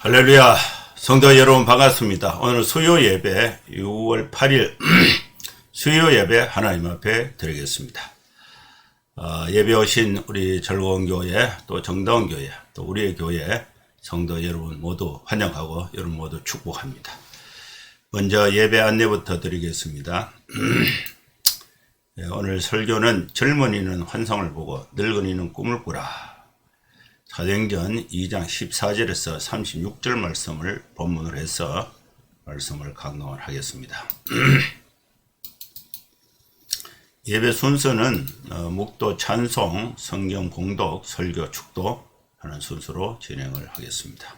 할렐루야. 성도 여러분 반갑습니다. 오늘 수요 예배 6월 8일 수요 예배 하나님 앞에 드리겠습니다. 예배 오신 우리 즐거운 교회 또 정다운 교회 또 우리의 교회 성도 여러분 모두 환영하고 여러분 모두 축복합니다. 먼저 예배 안내부터 드리겠습니다. 오늘 설교는 젊은이는 환상을 보고 늙은이는 꿈을 꾸라. 사도행전 2장 14절에서 36절 말씀을 본문으로 해서 말씀을 강론을 하겠습니다. 예배 순서는 묵도 찬송, 성경 봉독, 설교 축도 하는 순서로 진행을 하겠습니다.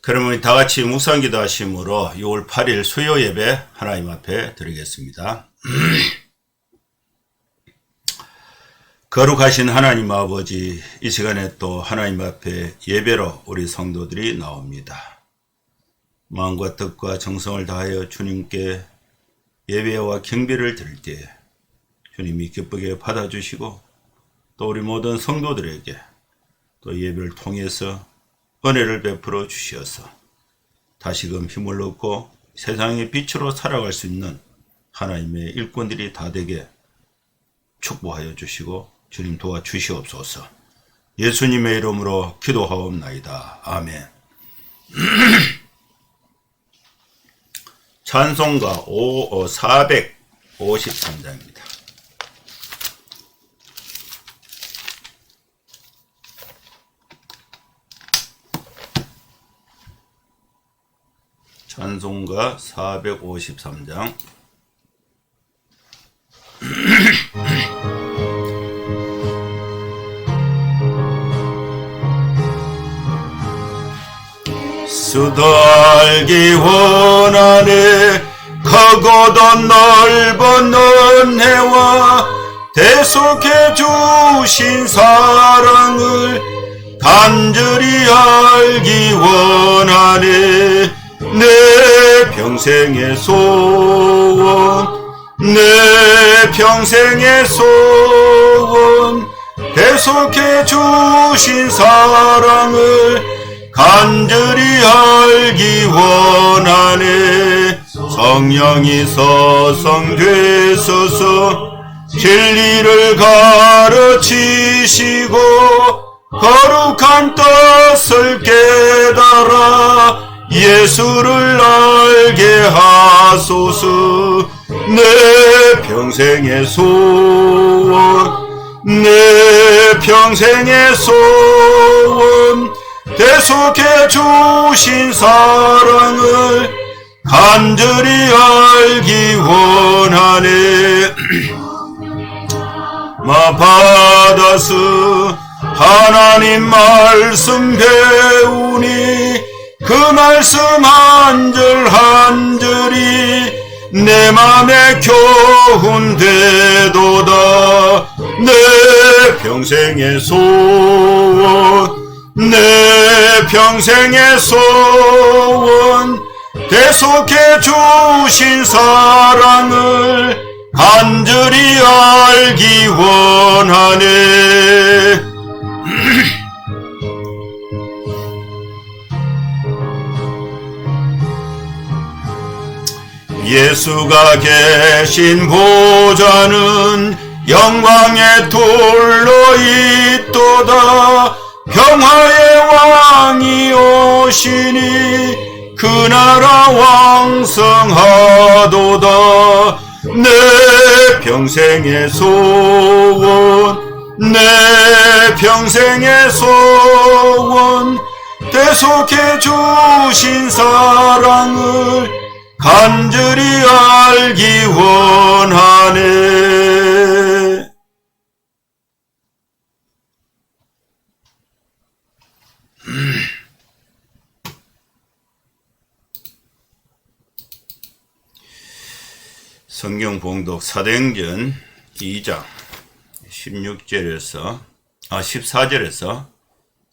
그러면 다 같이 묵상기도 하심으로 6월 8일 수요 예배 하나님 앞에 드리겠습니다. 거룩하신 하나님 아버지, 이 시간에 또 하나님 앞에 예배로 우리 성도들이 나옵니다. 마음과 뜻과 정성을 다하여 주님께 예배와 경배를 드릴 때 주님이 기쁘게 받아주시고 또 우리 모든 성도들에게 또 예배를 통해서 은혜를 베풀어 주시어서 다시금 힘을 얻고 세상의 빛으로 살아갈 수 있는 하나님의 일꾼들이 다 되게 축복하여 주시고 주님 도와주시옵소서. 예수님의 이름으로 기도하옵나이다. 아멘. 찬송가 453장입니다. 찬송가 453장. 수달기 원하네. 크고도 넓은 은혜와 대속해 주신 사랑을 간절히 알기 원하네. 내 평생의 소원, 내 평생의 소원, 대속해 주신 사랑을 간절히 알기 원하네. 성령이 서성되소서 진리를 가르치시고 거룩한 뜻을 깨달아 예수를 알게 하소서. 내 평생의 소원, 내 평생의 소원, 대속해 주신 사랑을 간절히 알기 원하네. 받아서 하나님 말씀 배우니 그 말씀 한 절 한 절이 내 맘에 교훈되도다. 내 평생의 소원, 내 평생의 소원, 대속해 주신 사랑을 간절히 알기 원하네. 예수가 계신 보좌는 영광의 돌로 있도다. 평화의 왕이 오시니 그 나라 왕성하도다. 내 평생의 소원, 내 평생의 소원, 대속해 주신 사랑을 간절히 알기 원하네. 성경 봉독 사도행전 2장 14절에서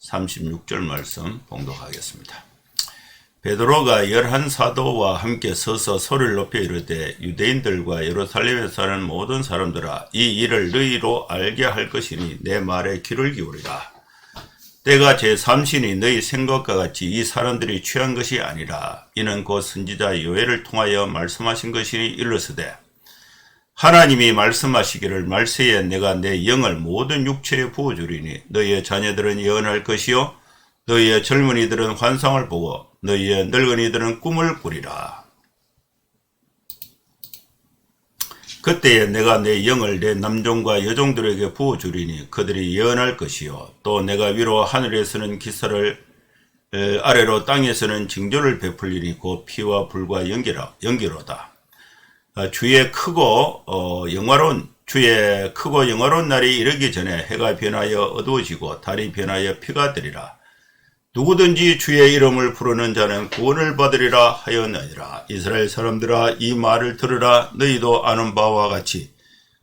36절 말씀 봉독하겠습니다. 베드로가 11사도와 함께 서서 소리를 높여 이르되 유대인들과 예루살렘에 사는 모든 사람들아 이 일을 너희로 알게 할 것이니 내 말에 귀를 기울이라. 때가 제3신이 너희 생각과 같이 이 사람들이 취한 것이 아니라 이는 곧 선지자 요엘을 통하여 말씀하신 것이니 일러스되 하나님이 말씀하시기를 말세에 내가 내 영을 모든 육체에 부어주리니 너희의 자녀들은 예언할 것이요 너희의 젊은이들은 환상을 보고 너희의 늙은이들은 꿈을 꾸리라. 그때에 내가 내 영을 내 남종과 여종들에게 부어주리니 그들이 예언할 것이요 또 내가 위로 하늘에서는 기사를 아래로 땅에서는 징조를 베풀리니 곧 피와 불과 연기로다. 주의 크고 영화로운 날이 이르기 전에 해가 변하여 어두워지고 달이 변하여 피가 되리라. 누구든지 주의 이름을 부르는 자는 구원을 받으리라 하였느니라. 이스라엘 사람들아 이 말을 들으라. 너희도 아는 바와 같이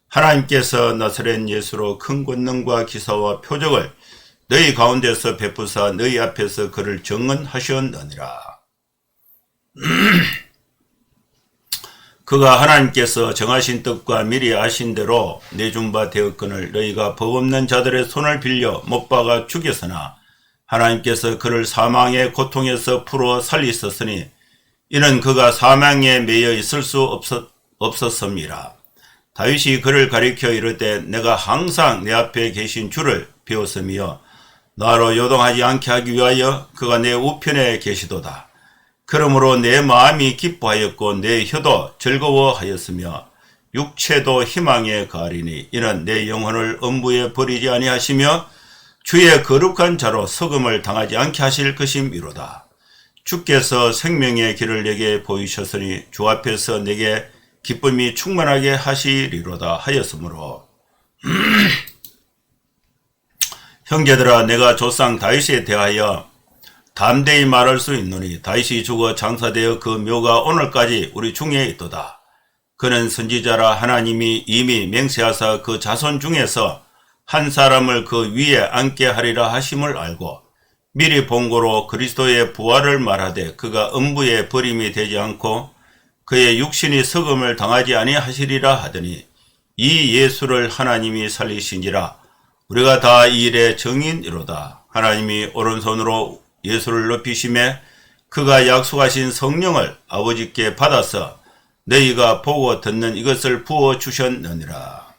하나님께서 나사렛 예수로 큰 권능과 기사와 표적을 너희 가운데서 베푸사 너희 앞에서 그를 증언하셨느니라. 그가 하나님께서 정하신 뜻과 미리 아신 대로 내준 바 되었거늘 너희가 법 없는 자들의 손을 빌려 못 박아 죽였으나 하나님께서 그를 사망의 고통에서 풀어 살리셨으니 이는 그가 사망에 매여 있을 수 없었습니다. 다윗이 그를 가리켜 이르되 내가 항상 내 앞에 계신 주를 배웠으며 나로 요동하지 않게 하기 위하여 그가 내 우편에 계시도다. 그러므로 내 마음이 기뻐하였고 내 혀도 즐거워하였으며 육체도 희망에 가리니 이는 내 영혼을 음부에 버리지 아니하시며 주의 거룩한 자로 석음을 당하지 않게 하실 것임이로다. 주께서 생명의 길을 내게 보이셨으니 주 앞에서 내게 기쁨이 충만하게 하시리로다 하였으므로 형제들아 내가 조상 다윗에 대하여 담대히 말할 수 있노니 다윗이 죽어 장사되어 그 묘가 오늘까지 우리 중에 있도다. 그는 선지자라 하나님이 이미 맹세하사 그 자손 중에서 한 사람을 그 위에 앉게 하리라 하심을 알고 미리 본고로 그리스도의 부활을 말하되 그가 음부에 버림이 되지 않고 그의 육신이 석음을 당하지 아니하시리라 하더니 이 예수를 하나님이 살리신지라. 우리가 다 이 일의 증인이로다. 하나님이 오른손으로 예수를 높이심에 그가 약속하신 성령을 아버지께 받아서 너희가 보고 듣는 이것을 부어 주셨느니라.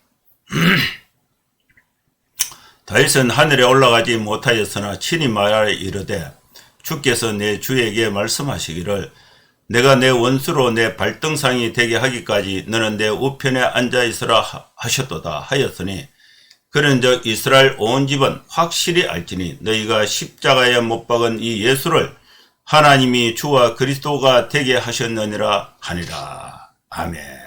다윗은 하늘에 올라가지 못하였으나 친히 말하여 이르되 주께서 내 주에게 말씀하시기를 내가 내 원수로 내 발등상이 되게 하기까지 너는 내 우편에 앉아 있으라 하셨도다 하였으니 그런즉 이스라엘 온 집은 확실히 알지니 너희가 십자가에 못 박은 이 예수를 하나님이 주와 그리스도가 되게 하셨느니라 하니라. 아멘.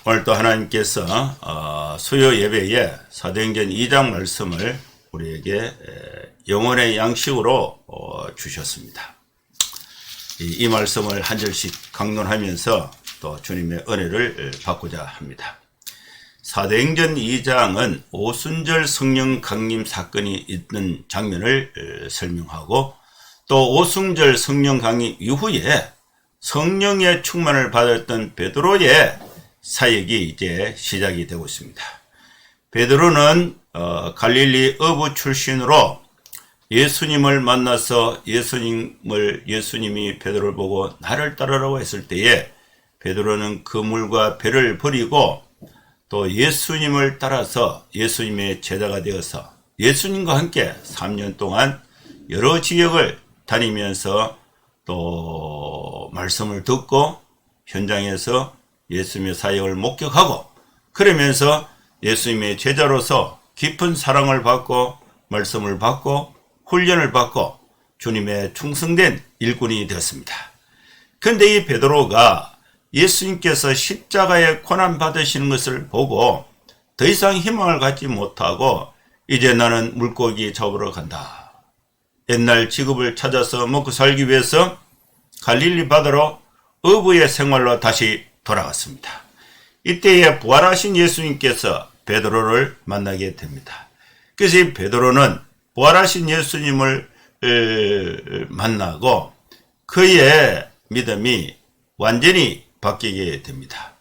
오늘도 하나님께서 수요 예배에 사도행전 2장 말씀을 우리에게 영혼의 양식으로 주셨습니다. 이 말씀을 한 절씩 강론하면서 또 주님의 은혜를 받고자 합니다. 사도행전 2장은 오순절 성령 강림 사건이 있는 장면을 설명하고 또 오순절 성령 강림 이후에 성령의 충만을 받았던 베드로의 사역이 이제 시작이 되고 있습니다. 베드로는 갈릴리 어부 출신으로 예수님을 만나서 예수님이 베드로를 보고 나를 따르라고 했을 때에 베드로는 그물과 배를 버리고 또 예수님을 따라서 예수님의 제자가 되어서 예수님과 함께 3년 동안 여러 지역을 다니면서 또 말씀을 듣고 현장에서 예수님의 사역을 목격하고 그러면서 예수님의 제자로서 깊은 사랑을 받고 말씀을 받고 훈련을 받고 주님의 충성된 일꾼이 되었습니다. 그런데 이 베드로가 예수님께서 십자가에 고난 받으시는 것을 보고 더 이상 희망을 갖지 못하고 이제 나는 물고기 잡으러 간다. 옛날 직업을 찾아서 먹고 살기 위해서 갈릴리 바다로 어부의 생활로 다시 돌아갔습니다. 이때에 부활하신 예수님께서 베드로를 만나게 됩니다. 그래서 이 베드로는 부활하신 예수님을 만나고 그의 믿음이 완전히 바뀌게 됩니다.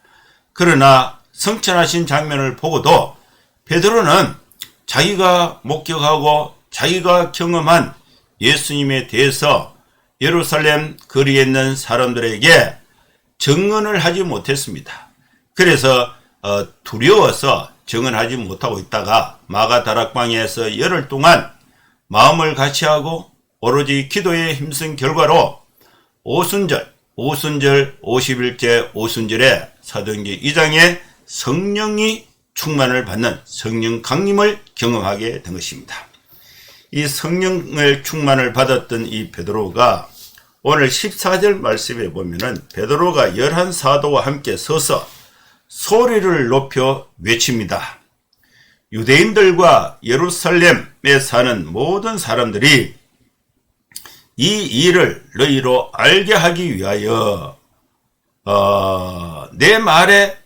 그러나 성천하신 장면을 보고도 베드로는 자기가 목격하고 자기가 경험한 예수님에 대해서 예루살렘 거리에 있는 사람들에게 증언을 하지 못했습니다. 그래서 두려워서 증언하지 못하고 있다가 마가다락방에서 열흘 동안 마음을 같이하고 오로지 기도에 힘쓴 결과로 오순절 50일째 오순절에 사도행전 2장에 성령이 충만을 받는 성령 강림을 경험하게 된 것입니다. 이 성령을 충만을 받았던 이 베드로가 오늘 14절 말씀에 보면은 베드로가 11사도와 함께 서서 소리를 높여 외칩니다. 유대인들과 예루살렘에 사는 모든 사람들이 이 일을 너희로 알게 하기 위하여 내 말에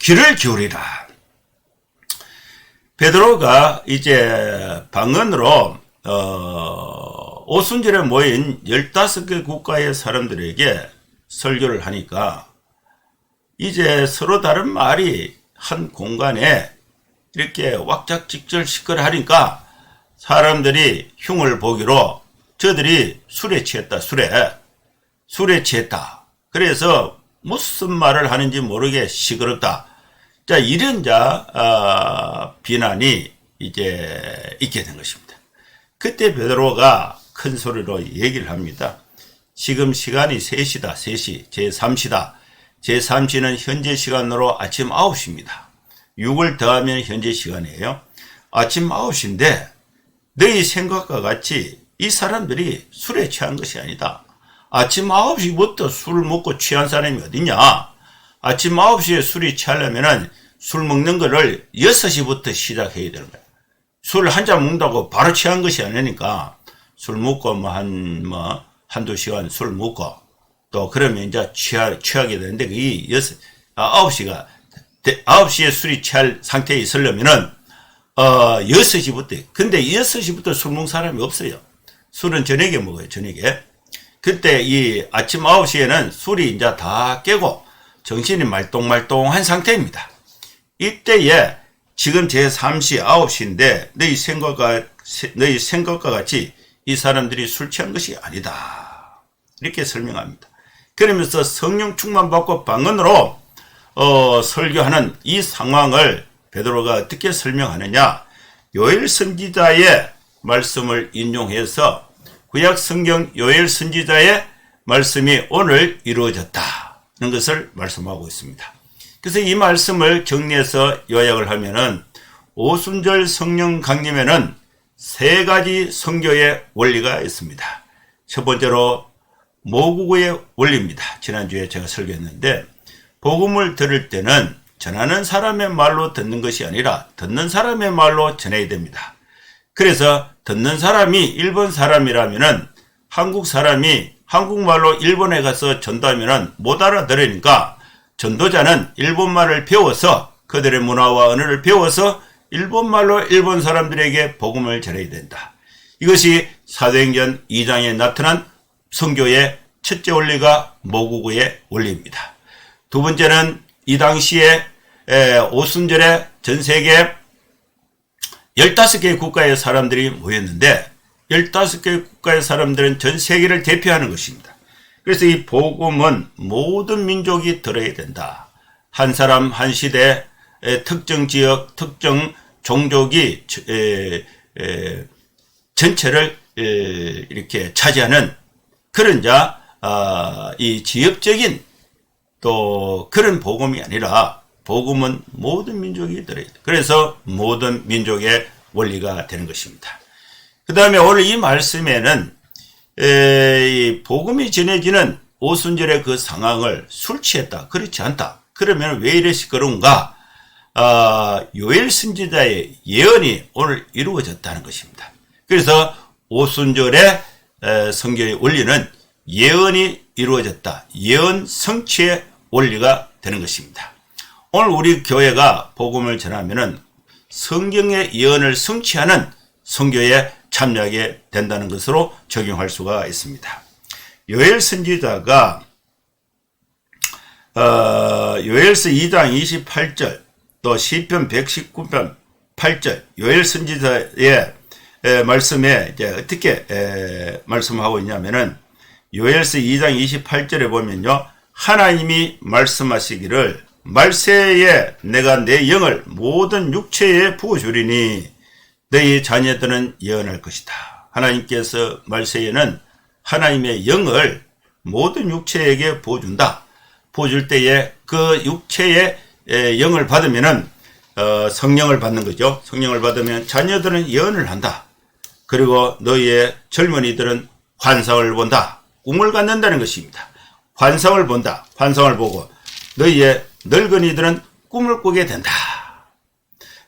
귀를 기울이라. 베드로가 이제 방언으로 오순절에 모인 15개 국가의 사람들에게 설교를 하니까 이제 서로 다른 말이 한 공간에 이렇게 왁작직절 시끌하니까 사람들이 흉을 보기로 저들이 술에 취했다. 그래서 무슨 말을 하는지 모르게 시끄럽다. 자, 이런 비난이 이제 있게 된 것입니다. 그때 베드로가 큰 소리로 얘기를 합니다. 지금 시간이 3시다. 3시. 제3시다. 제3시는 현재 시간으로 아침 9시입니다. 6을 더하면 현재 시간이에요. 아침 9시인데 너희 생각과 같이 이 사람들이 술에 취한 것이 아니다. 아침 9시부터 술을 먹고 취한 사람이 어디냐? 아침 9시에 술이 취하려면은 술 먹는 거를 6시부터 시작해야 되는 거야. 술 한 잔 먹는다고 바로 취한 것이 아니니까 술 먹고 한두 시간 술 먹고 또 그러면 이제 취하게 되는데 이 9시에 술이 취할 상태에 있으려면은 6시부터. 근데 6시부터 술 먹는 사람이 없어요. 술은 저녁에 먹어요. 저녁에. 그때 이 아침 9시에는 술이 이제 다 깨고 정신이 말똥말똥한 상태입니다. 이때에 지금 제3시 9시인데 너희 생각과 같이 이 사람들이 술 취한 것이 아니다. 이렇게 설명합니다. 그러면서 성령 충만 받고 방언으로 설교하는 이 상황을 베드로가 어떻게 설명하느냐? 요엘 선지자의 말씀을 인용해서 구약 성경 요엘 선지자의 말씀이 오늘 이루어졌다는 것을 말씀하고 있습니다. 그래서 이 말씀을 정리해서 요약을 하면은 오순절 성령 강림에는 3가지 선교의 원리가 있습니다. 첫 번째로 모국어의 원리입니다. 지난주에 제가 설교했는데 복음을 들을 때는 전하는 사람의 말로 듣는 것이 아니라 듣는 사람의 말로 전해야 됩니다. 그래서 듣는 사람이 일본 사람이라면은 한국 사람이 한국말로 일본에 가서 전도하면은 못 알아들으니까 전도자는 일본말을 배워서 그들의 문화와 언어를 배워서 일본말로 일본 사람들에게 복음을 전해야 된다. 이것이 사도행전 2장에 나타난 선교의 첫째 원리가 모국어의 원리입니다. 두 번째는 이 당시에 오순절에 전 세계 15개 국가의 사람들이 모였는데 15개 국가의 사람들은 전 세계를 대표하는 것입니다. 그래서 이 복음은 모든 민족이 들어야 된다. 한 사람, 한 시대, 특정 지역, 특정 종족이 전체를 이렇게 차지하는 그런 이 지역적인 또 그런 복음이 아니라 복음은 모든 민족이 들어야 돼. 그래서 모든 민족의 원리가 되는 것입니다. 그 다음에 오늘 이 말씀에는 이 복음이 전해지는 오순절의 그 상황을 술 취했다. 그렇지 않다. 그러면 왜 이래 시끄러운가? 요엘 선지자의 예언이 오늘 이루어졌다는 것입니다. 그래서 오순절의 선교의 원리는 예언이 이루어졌다. 예언 성취의 원리가 되는 것입니다. 오늘 우리 교회가 복음을 전하면은 성경의 예언을 성취하는 선교에 참여하게 된다는 것으로 적용할 수가 있습니다. 요엘 선지자가 요엘서 2장 28절 또 시편 119편 8절 요엘 선지자의 말씀에 이제 어떻게 말씀하고 있냐면은 요엘서 2장 28절에 보면요. 하나님이 말씀하시기를 말세에 내가 내 영을 모든 육체에 부어주리니 너희 자녀들은 예언할 것이다. 하나님께서 말세에는 하나님의 영을 모든 육체에게 부어준다. 부어줄 때에 그 육체의 영을 받으면은 성령을 받는 거죠. 성령을 받으면 자녀들은 예언을 한다. 그리고 너희의 젊은이들은 환상을 본다. 꿈을 갖는다는 것입니다. 환상을 본다. 환상을 보고 너희의 늙은이들은 꿈을 꾸게 된다.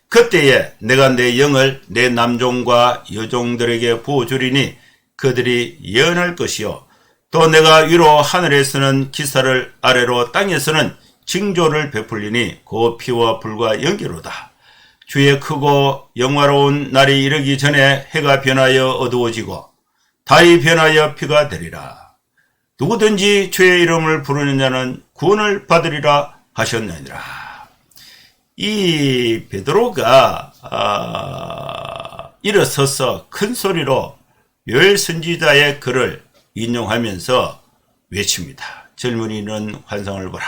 그때에 내가 내 영을 내 남종과 여종들에게 부어주리니 그들이 예언할 것이요. 또 내가 위로 하늘에서는 기사를 아래로 땅에서는 징조를 베풀리니 그 피와 불과 연기로다. 주의 크고 영화로운 날이 이르기 전에 해가 변하여 어두워지고 달이 변하여 피가 되리라. 누구든지 주의 이름을 부르는 자는 구원을 받으리라 하셨느니라. 이 베드로가 일어서서 큰 소리로 요엘 선지자의 글을 인용하면서 외칩니다. 젊은이는 환상을 보라.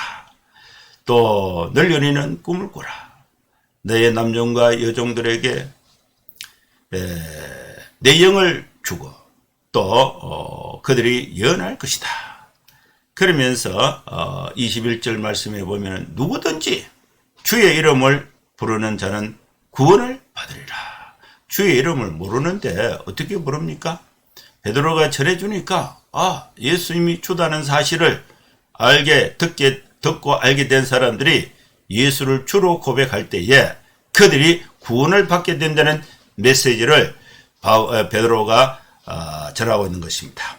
또 늙은이는 꿈을 꾸라. 너의 남종과 여종들에게 내 영을 주고 또 그들이 예언할 것이다. 그러면서 21절 말씀에 보면 누구든지 주의 이름을 부르는 자는 구원을 받으리라. 주의 이름을 모르는데 어떻게 부릅니까? 베드로가 전해주니까 예수님이 주다는 사실을 듣고 알게 된 사람들이 예수를 주로 고백할 때에 그들이 구원을 받게 된다는 메시지를 베드로가 전하고 있는 것입니다.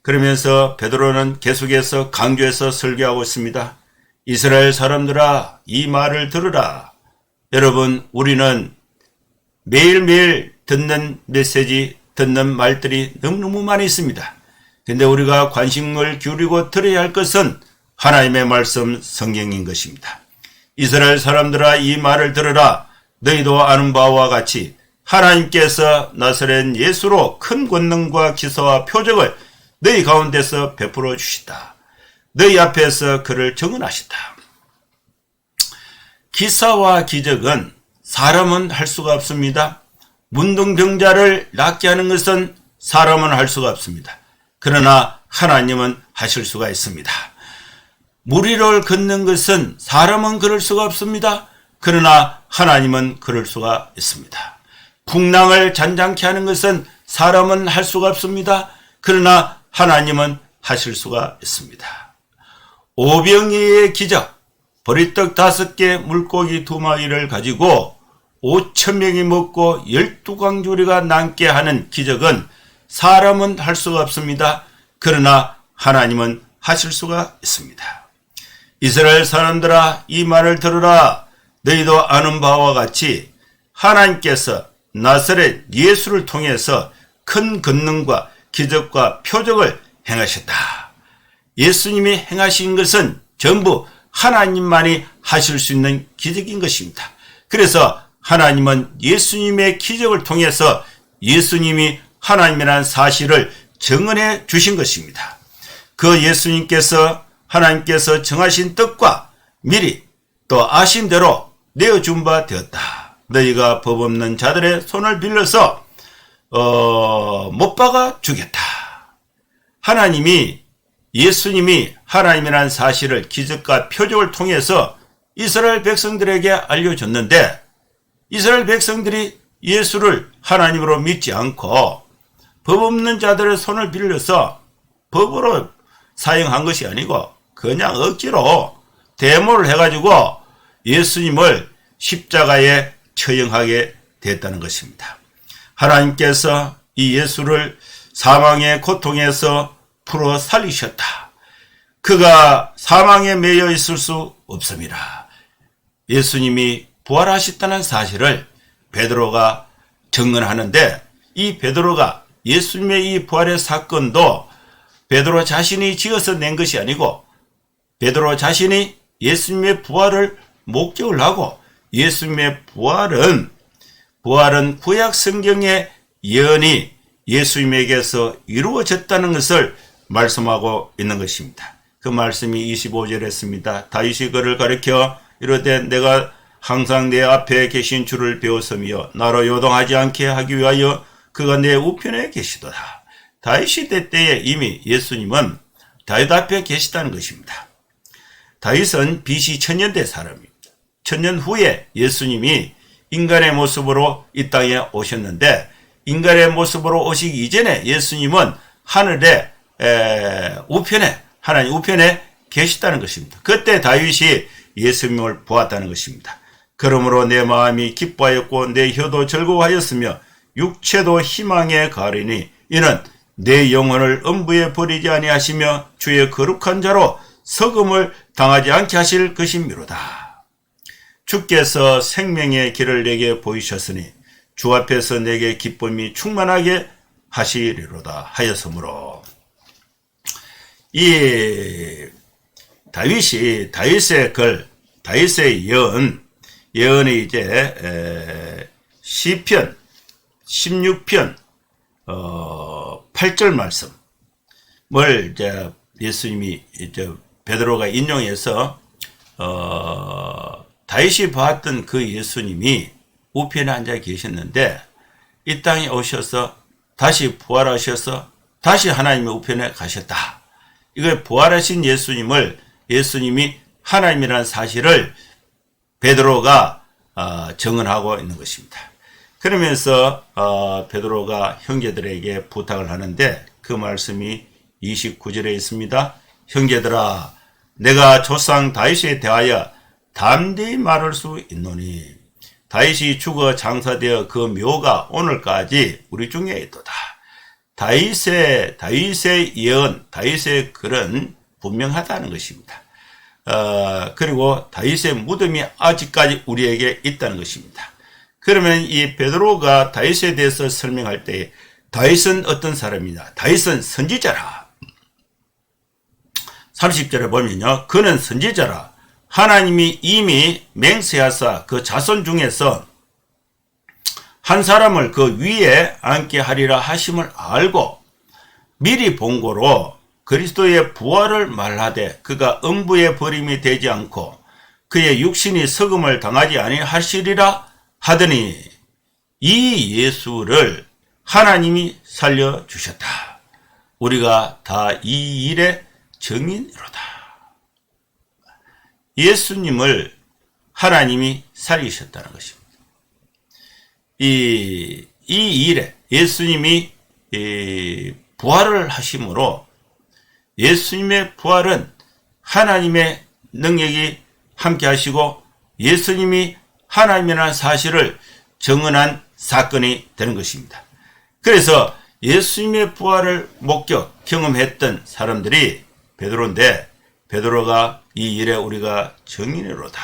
그러면서 베드로는 계속해서 강조해서 설교하고 있습니다. 이스라엘 사람들아, 이 말을 들으라. 여러분, 우리는 매일매일 듣는 메시지, 듣는 말들이 너무너무 많이 있습니다. 근데 우리가 관심을 기울이고 들어야 할 것은 하나님의 말씀 성경인 것입니다. 이스라엘 사람들아, 이 말을 들으라. 너희도 아는 바와 같이 하나님께서 나사렛 예수로 큰 권능과 기사와 표적을 너희 가운데서 베풀어 주시다. 너희 앞에서 그를 증언하시다. 기사와 기적은 사람은 할 수가 없습니다. 문둥병자를 낫게 하는 것은 사람은 할 수가 없습니다. 그러나 하나님은 하실 수가 있습니다. 물 위를 걷는 것은 사람은 그럴 수가 없습니다. 그러나 하나님은 그럴 수가 있습니다. 풍랑을 잔잔케 하는 것은 사람은 할 수가 없습니다. 그러나 하나님은 하실 수가 있습니다. 오병이의 기적, 보리떡 5개, 물고기 2마리를 가지고 5,000명이 먹고 12광주리가 남게 하는 기적은 사람은 할 수가 없습니다. 그러나 하나님은 하실 수가 있습니다. 이스라엘 사람들아, 이 말을 들으라. 너희도 아는 바와 같이 하나님께서 나사렛 예수를 통해서 큰 권능과 기적과 표적을 행하셨다. 예수님이 행하신 것은 전부 하나님만이 하실 수 있는 기적인 것입니다. 그래서 하나님은 예수님의 기적을 통해서 예수님이 하나님이라는 사실을 증언해 주신 것입니다. 그 예수님께서 하나님께서 정하신 뜻과 미리 또 아신 대로 내어준 바 되었다. 너희가 법 없는 자들의 손을 빌려서 못 박아 주겠다. 하나님이 예수님이 하나님이라는 사실을 기적과 표적을 통해서 이스라엘 백성들에게 알려줬는데 이스라엘 백성들이 예수를 하나님으로 믿지 않고 법 없는 자들의 손을 빌려서 법으로 사용한 것이 아니고 그냥 억지로 데모를 해가지고 예수님을 십자가에 처형하게 됐다는 것입니다. 하나님께서 이 예수를 사망의 고통에서 풀어 살리셨다. 그가 사망에 매여 있을 수 없습니다. 예수님이 부활하셨다는 사실을 베드로가 증언하는데 이 베드로가 예수님의 이 부활의 사건도 베드로 자신이 지어서 낸 것이 아니고 베드로 자신이 예수님의 부활을 목격을 하고 예수님의 부활은 구약 성경의 예언이 예수님에게서 이루어졌다는 것을 말씀하고 있는 것입니다. 그 말씀이 25절에 했습니다. 다윗이 그를 가리켜 이르되 내가 항상 내 앞에 계신 주를 배웠으며 나로 요동하지 않게 하기 위하여 그가 내 우편에 계시도다. 다윗 시대 때에 이미 예수님은 다윗 앞에 계시다는 것입니다. 다윗은 BC 1000년대 사람입니다. 1000년 후에 예수님이 인간의 모습으로 이 땅에 오셨는데, 인간의 모습으로 오시기 이전에 예수님은 하늘의 우편에, 하나님 우편에 계시다는 것입니다. 그때 다윗이 예수님을 보았다는 것입니다. 그러므로 내 마음이 기뻐하였고 내 혀도 즐거워하였으며 육체도 희망에 가리니 이는 내 영혼을 음부에 버리지 아니하시며 주의 거룩한 자로 석음을 당하지 않게 하실 것이미로다. 주께서 생명의 길을 내게 보이셨으니 주 앞에서 내게 기쁨이 충만하게 하시리로다 하였으므로, 이 다윗의 글, 다윗의 예언이 이제 시편 16편 8절 말씀을 이제 예수님이 이제 베드로가 인용해서 다윗이 봤던 그 예수님이 우편에 앉아 계셨는데 이 땅에 오셔서 다시 부활하셔서 다시 하나님의 우편에 가셨다. 이걸 부활하신 예수님이 하나님이라는 사실을 베드로가 증언하고 있는 것입니다. 그러면서 베드로가 형제들에게 부탁을 하는데 그 말씀이 29절에 있습니다. 형제들아, 내가 조상 다윗에 대하여 담대히 말할 수 있노니 다윗이 죽어 장사되어 그 묘가 오늘까지 우리 중에 있도다. 다윗의 예언, 다윗의 글은 분명하다는 것입니다. 그리고 다윗의 무덤이 아직까지 우리에게 있다는 것입니다. 그러면 이 베드로가 다윗에 대해서 설명할 때 다윗은 어떤 사람이냐? 다윗은 선지자라. 30절에 보면요, 그는 선지자라. 하나님이 이미 맹세하사 그 자손 중에서 한 사람을 그 위에 앉게 하리라 하심을 알고 미리 본고로 그리스도의 부활을 말하되 그가 음부에 버림이 되지 않고 그의 육신이 석음을 당하지 아니하시리라 하더니 이 예수를 하나님이 살려주셨다. 우리가 다 이 일의 증인이로다. 예수님을 하나님이 살리셨다는 것입니다. 이 일에 예수님이 부활을 하심으로 예수님의 부활은 하나님의 능력이 함께 하시고 예수님이 하나님이라는 사실을 증언한 사건이 되는 것입니다. 그래서 예수님의 부활을 경험했던 사람들이 베드로인데 베드로가 이 일에 우리가 증인으로다.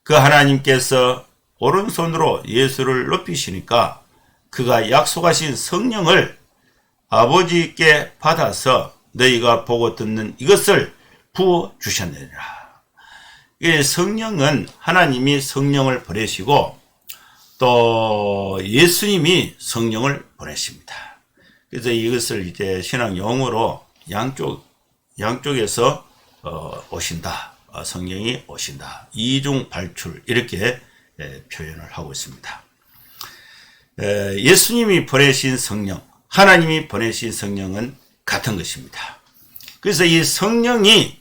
그 하나님께서 오른손으로 예수를 높이시니까 그가 약속하신 성령을 아버지께 받아서 너희가 보고 듣는 이것을 부어주셨느니라. 이 성령은 하나님이 성령을 보내시고 또 예수님이 성령을 보내십니다. 그래서 이것을 이제 신앙 용어로 양쪽에서 오신다. 성령이 오신다. 이중 발출 이렇게 표현을 하고 있습니다. 예수님이 보내신 성령, 하나님이 보내신 성령은 같은 것입니다. 그래서 이 성령이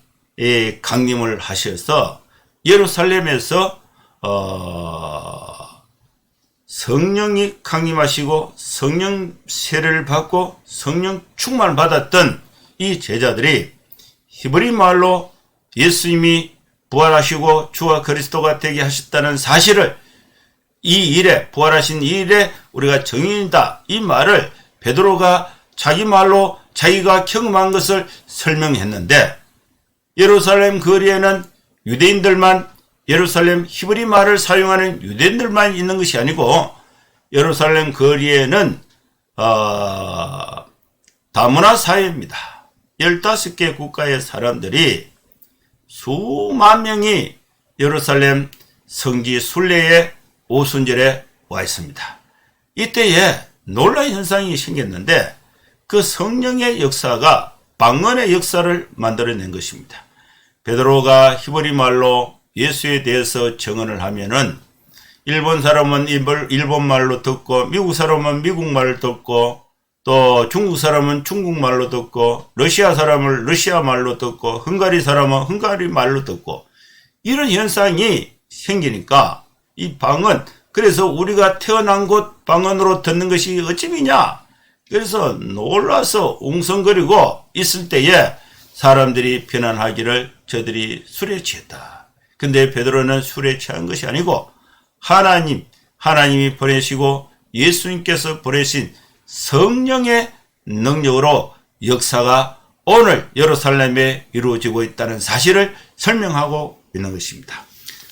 강림을 하셔서 예루살렘에서 성령이 강림하시고 성령 세례를 받고 성령 충만을 받았던 이 제자들이 히브리 말로 예수님이 부활하시고 주와 그리스도가 되게 하셨다는 사실을 이 일에 부활하신 이 일에 우리가 증인이다. 이 말을 베드로가 자기 말로 자기가 경험한 것을 설명했는데 예루살렘 거리에는 유대인들만 예루살렘 히브리 말을 사용하는 유대인들만 있는 것이 아니고 예루살렘 거리에는 다문화 사회입니다. 15개 국가의 사람들이 수만 명이 예루살렘 성지 순례의 오순절에 와 있습니다. 이때에 놀라운 현상이 생겼는데 그 성령의 역사가 방언의 역사를 만들어낸 것입니다. 베드로가 히브리 말로 예수에 대해서 증언을 하면은 일본 사람은 일본 말로 듣고 미국 사람은 미국 말을 듣고 또 중국 사람은 중국 말로 듣고 러시아 사람은 러시아 말로 듣고 헝가리 사람은 헝가리 말로 듣고 이런 현상이 생기니까 이 방언, 그래서 우리가 태어난 곳 방언으로 듣는 것이 어찌미냐, 그래서 놀라서 웅성거리고 있을 때에 사람들이 비난하기를 저들이 술에 취했다. 근데 베드로는 술에 취한 것이 아니고 하나님이 보내시고 예수님께서 보내신 성령의 능력으로 역사가 오늘 예루살렘에 이루어지고 있다는 사실을 설명하고 있는 것입니다.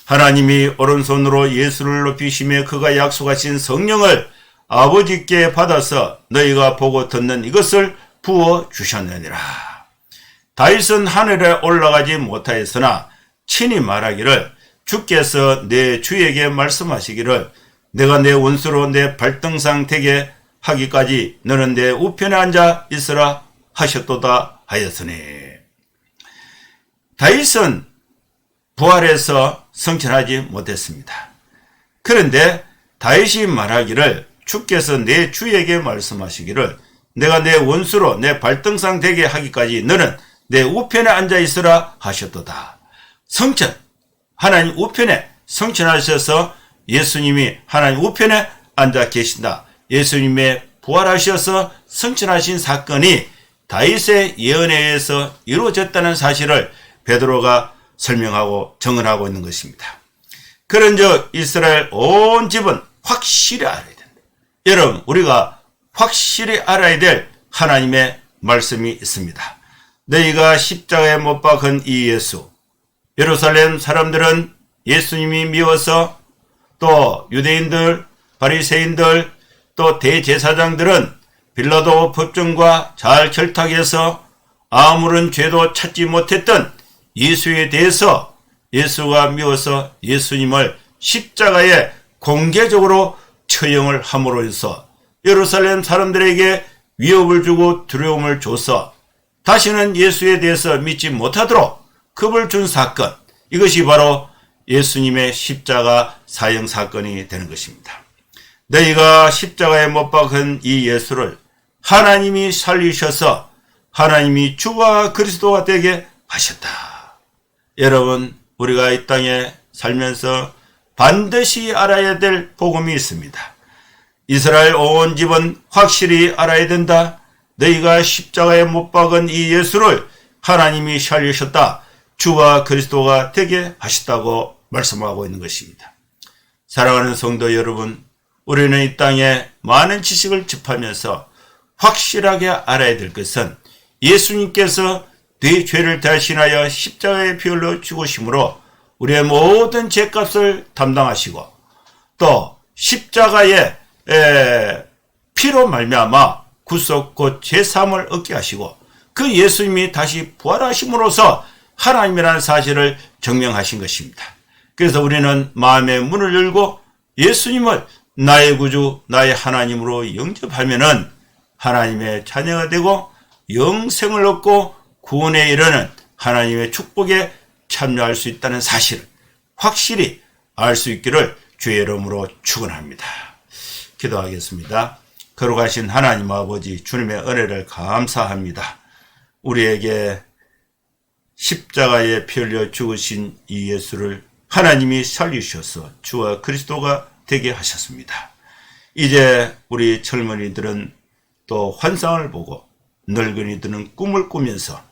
하나님이 오른손으로 예수를 높이시며 그가 약속하신 성령을 아버지께 받아서 너희가 보고 듣는 이것을 부어 주셨느니라. 다윗은 하늘에 올라가지 못하였으나 친히 말하기를 주께서 내 주에게 말씀하시기를 내가 내 원수로 내 발등상 되게 하기까지 너는 내 우편에 앉아 있으라 하셨도다 하였으니. 다윗은 부활해서 성천하지 못했습니다. 그런데 다윗이 말하기를 주께서 내 주에게 말씀하시기를 내가 내 원수로 내 발등상 되게 하기까지 너는 내 우편에 앉아 있으라 하셨도다. 성천, 하나님 우편에 성천하셔서 예수님이 하나님 우편에 앉아 계신다. 예수님의 부활하셔서 성천하신 사건이 다윗의 예언에 의해서 이루어졌다는 사실을 베드로가 설명하고 증언하고 있는 것입니다. 그런즉 이스라엘 온 집은 확실히 알아야 된다. 여러분, 우리가 확실히 알아야 될 하나님의 말씀이 있습니다. 너희가 십자가에 못 박은 이 예수, 예루살렘 사람들은 예수님이 미워서 또 유대인들, 바리새인들, 또 대제사장들은 빌라도 법정과 잘 결탁해서 아무런 죄도 찾지 못했던 예수에 대해서 예수가 미워서 예수님을 십자가에 공개적으로 처형을 함으로 해서 예루살렘 사람들에게 위협을 주고 두려움을 줘서 다시는 예수에 대해서 믿지 못하도록 겁을 준 사건, 이것이 바로 예수님의 십자가 사형 사건이 되는 것입니다. 너희가 십자가에 못 박은 이 예수를 하나님이 살리셔서 하나님이 주와 그리스도가 되게 하셨다. 여러분, 우리가 이 땅에 살면서 반드시 알아야 될 복음이 있습니다. 이스라엘 온 집은 확실히 알아야 된다. 너희가 십자가에 못 박은 이 예수를 하나님이 살리셨다. 주와 그리스도가 되게 하셨다고 말씀하고 있는 것입니다. 사랑하는 성도 여러분, 우리는 이 땅에 많은 지식을 접하면서 확실하게 알아야 될 것은 예수님께서 네 죄를 대신하여 십자가에 피 흘려 죽으심으로 우리의 모든 죄값을 담당하시고 또 십자가의 피로 말미암아 구속 곧 죄사함을 얻게 하시고 그 예수님이 다시 부활하심으로써 하나님이라는 사실을 증명하신 것입니다. 그래서 우리는 마음의 문을 열고 예수님을 나의 구주, 나의 하나님으로 영접하면은 하나님의 자녀가 되고 영생을 얻고 구원에 이르는 하나님의 축복에 참여할 수 있다는 사실을 확실히 알 수 있기를 주의 이름으로 축원합니다. 기도하겠습니다. 거룩하신 하나님 아버지, 주님의 은혜를 감사합니다. 우리에게 십자가에 피 흘려 죽으신 이 예수를 하나님이 살리셔서 주와 그리스도가 되게 하셨습니다. 이제 우리 젊은이들은 또 환상을 보고 늙은이들은 꿈을 꾸면서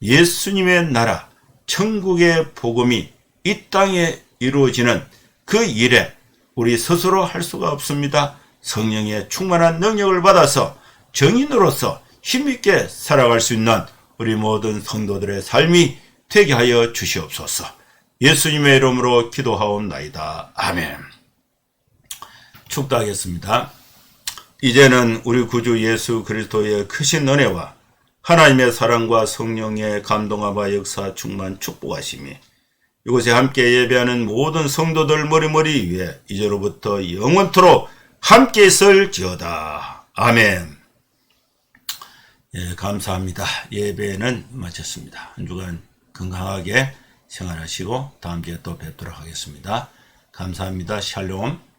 예수님의 나라, 천국의 복음이 이 땅에 이루어지는 그 일에 우리 스스로 할 수가 없습니다. 성령의 충만한 능력을 받아서 정인으로서 힘있게 살아갈 수 있는 우리 모든 성도들의 삶이 되게 하여 주시옵소서. 예수님의 이름으로 기도하옵나이다. 아멘. 축도하겠습니다. 이제는 우리 구주 예수 그리스도의 크신 은혜와 하나님의 사랑과 성령의 감동하바 역사 충만 축복하심이 이곳에 함께 예배하는 모든 성도들 머리머리 위에 이제로부터 영원토록 함께 있을지어다. 아멘. 예, 감사합니다. 예배는 마쳤습니다. 한 주간 건강하게 생활하시고 다음 주에 또 뵙도록 하겠습니다. 감사합니다. 샬롬.